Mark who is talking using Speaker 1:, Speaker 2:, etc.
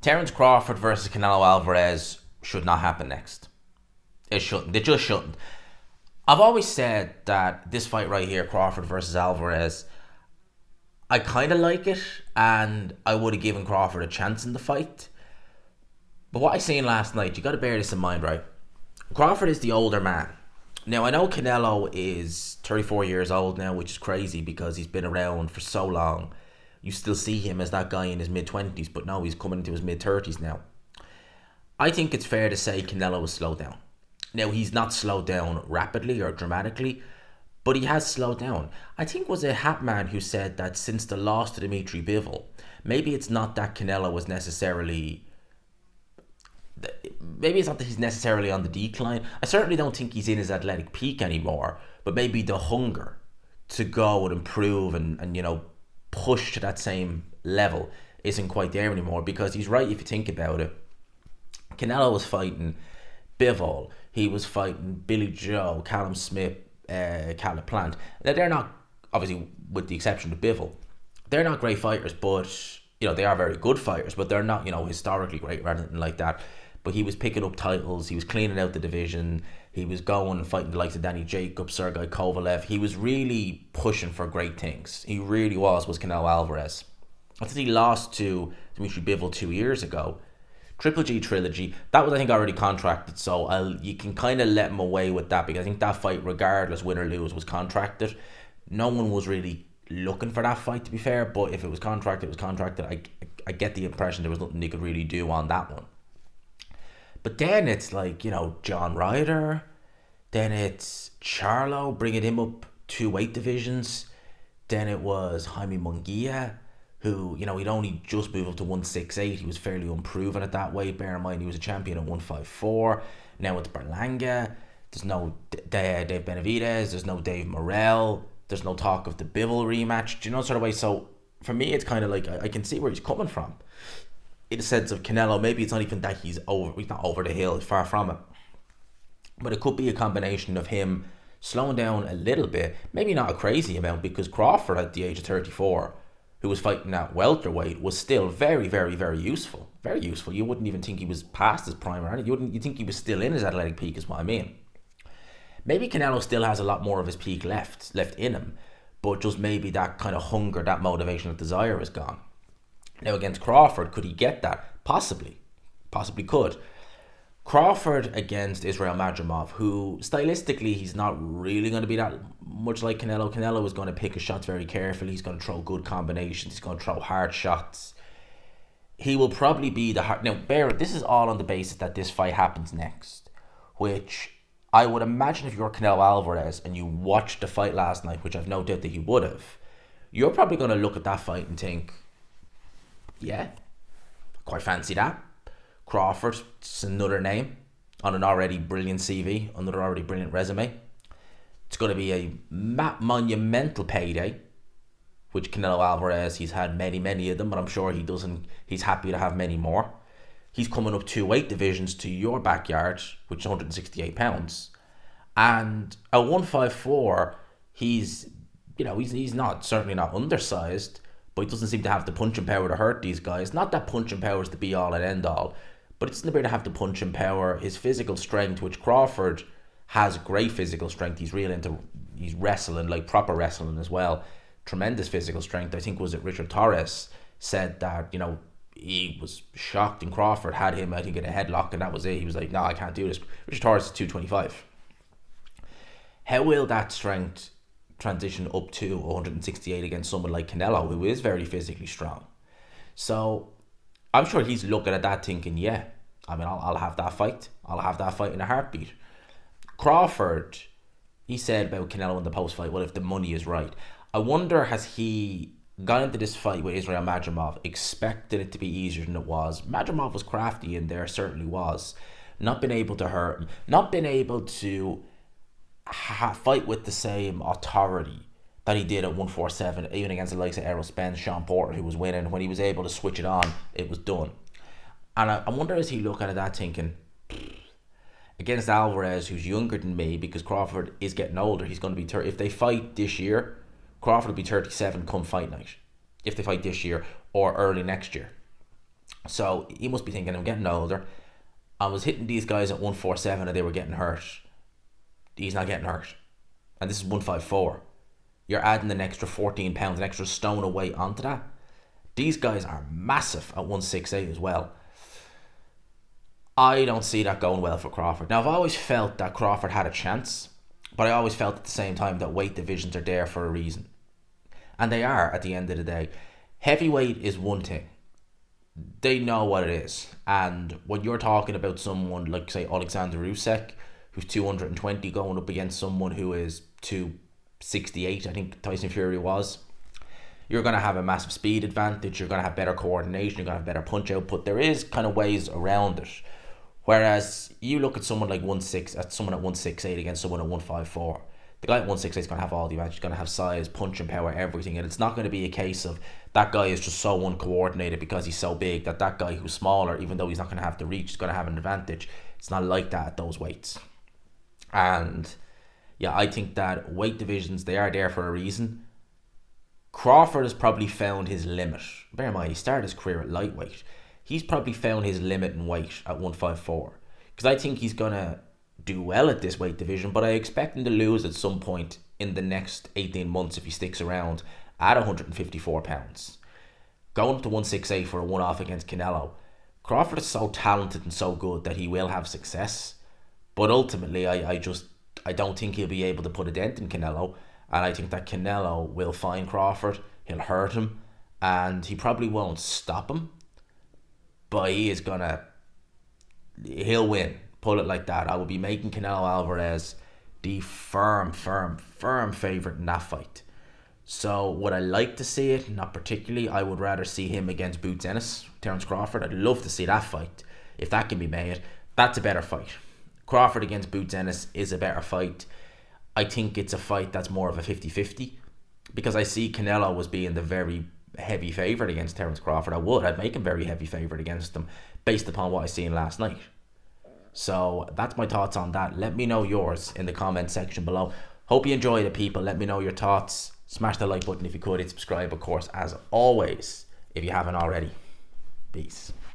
Speaker 1: Terence Crawford versus Canelo Álvarez should not happen next. It shouldn't. It just shouldn't. I've always said that this fight right here, Crawford versus Álvarez, I kind of like it, and I would have given Crawford a chance in the fight. But what I seen last night, you got to bear this in mind, right? Crawford is the older man. Now, I know Canelo is 34 years old now, which is crazy because he's been around for so long. You still see him as that guy in his mid-20s, but no, he's coming into his mid-30s now. I think it's fair to say Canelo has slowed down. Now, he's not slowed down rapidly or dramatically, but he has slowed down. I think it was a Hatman who said that since the loss to Dimitri Bivol, maybe it's not that Canelo was necessarily... Maybe it's not that he's necessarily on the decline. I certainly don't think he's in his athletic peak anymore, but maybe the hunger to go and improve and push to that same level isn't quite there anymore, because he's right if you think about it. Canelo was fighting Bivol, he was fighting Billy Joe, Callum Smith, Caleb Plant. Now, they're not, obviously with the exception of Bivol, they're not great fighters, but they are very good fighters, but they're not historically great or anything like that. But he was picking up titles, he was cleaning out the division, he was going and fighting the likes of Danny Jacobs, Sergey Kovalev. He was really pushing for great things. He really was Canelo Álvarez. I think he lost to Dimitri Bivol 2 years ago. Triple G trilogy, that was, I think, already contracted, so you can kind of let him away with that, because I think that fight, regardless, win or lose, was contracted. No one was really looking for that fight, to be fair, but if it was contracted, it was contracted. I get the impression there was nothing they could really do on that one. But then it's like, John Ryder, then it's Charlo, bringing him up 2 weight divisions. Then it was Jaime Munguia, who, he'd only just moved up to 168. He was fairly unproven at that weight. Bear in mind, he was a champion at 154. Now it's Berlanga. There's no Dave Benavidez. There's no Dave Morrell. There's no talk of the Bivol rematch. Do you know, sort of way? So for me, it's kind of like, I can see where he's coming from. In the sense of Canelo, maybe it's not even that he's not over the hill, far from it. But it could be a combination of him slowing down a little bit, maybe not a crazy amount, because Crawford at the age of 34, who was fighting at welterweight, was still very, very, very useful. Very useful. You wouldn't even think he was past his prime or anything. You think he was still in his athletic peak, is what I mean. Maybe Canelo still has a lot more of his peak left in him, but just maybe that kind of hunger, that motivation, that desire is gone. Now, against Crawford, could he get that? Possibly could. Crawford against Israel Madrimov, who stylistically he's not really going to be that much like Canelo. Canelo is going to pick his shots very carefully. He's going to throw good combinations. He's going to throw hard shots. He will probably be the hard... Now, this is all on the basis that this fight happens next, which I would imagine if you're Canelo Álvarez and you watched the fight last night, which I've no doubt that you would have, you're probably going to look at that fight and think, yeah, quite fancy that. Crawford, it's another name on an already brilliant CV, another already brilliant resume. It's going to be a monumental payday, which Canelo Álvarez, he's had many of them, but I'm sure he's happy to have many more. He's coming up 2 weight divisions to your backyard, which is 168 pounds. And at 154, he's certainly not undersized, but he doesn't seem to have the punching power to hurt these guys. Not that punching power is the be all and end all, but it doesn't appear to have the punching power. His physical strength, which Crawford has great physical strength. He's wrestling, like proper wrestling as well. Tremendous physical strength. I think was it Richard Torres said that, he was shocked and Crawford had him, I think, in a headlock, and that was it. He was like, no, I can't do this. Richard Torres is 225. How will that strength transition up to 168 against someone like Canelo, who is very physically strong? So I'm sure he's looking at that thinking, yeah, I'll have that fight. I'll have that fight in a heartbeat. Crawford, he said about Canelo in the post-fight, well, if the money is right. I wonder, has he gone into this fight with Israel Madrimov expecting it to be easier than it was? Madrimov was crafty in there, certainly was. Not been able to hurt him. Not been able to fight with the same authority that he did at 147, even against the likes of Errol Spence, Sean Porter, who was winning. When he was able to switch it on, it was done. And I wonder, is he looking at that thinking, against Álvarez, who's younger than me, because Crawford is getting older, he's going to be 30. If they fight this year, Crawford will be 37 come fight night. If they fight this year or early next year. So he must be thinking, I'm getting older. I was hitting these guys at 147 and they were getting hurt. He's not getting hurt. And this is 154. You're adding an extra 14 pounds, an extra stone of weight onto that. These guys are massive at 168 as well. I don't see that going well for Crawford. Now, I've always felt that Crawford had a chance, but I always felt at the same time that weight divisions are there for a reason. And they are at the end of the day. Heavyweight is one thing. They know what it is. And when you're talking about someone like, say, Alexander Usyk, who's 220, going up against someone who is 268, I think Tyson Fury was, you're going to have a massive speed advantage. You're going to have better coordination. You're going to have better punch output. There is kind of ways around it. Whereas you look at someone like someone at 168 against someone at 154. The guy at 168 is going to have all the advantage. He's going to have size, punching power, everything. And it's not going to be a case of that guy is just so uncoordinated because he's so big that that guy who's smaller, even though he's not going to have the reach, is going to have an advantage. It's not like that at those weights. And yeah, I think that weight divisions, they are there for a reason. Crawford has probably found his limit. Bear in mind, he started his career at lightweight. He's probably found his limit in weight at 154. Because I think he's going to do well at this weight division, but I expect him to lose at some point in the next 18 months if he sticks around at 154 pounds. Going up to 168 for a one-off against Canelo. Crawford is so talented and so good that he will have success. But ultimately, I don't think he'll be able to put a dent in Canelo. And I think that Canelo will find Crawford, he'll hurt him, and he probably won't stop him. But he'll win. Put it like that. I will be making Canelo Álvarez the firm favourite in that fight. So would I like to see it? Not particularly. I would rather see him against Boots Ennis, Terence Crawford. I'd love to see that fight. If that can be made, that's a better fight. Crawford against Boots Ennis is a better fight. I think it's a fight that's more of a 50-50 because I see Canelo as being the very heavy favourite against Terence Crawford. I'd make him very heavy favourite against him based upon what I seen last night. So that's my thoughts on that. Let me know yours in the comment section below. Hope you enjoyed it, people. Let me know your thoughts. Smash the like button if you could. Hit subscribe, of course, as always, if you haven't already. Peace.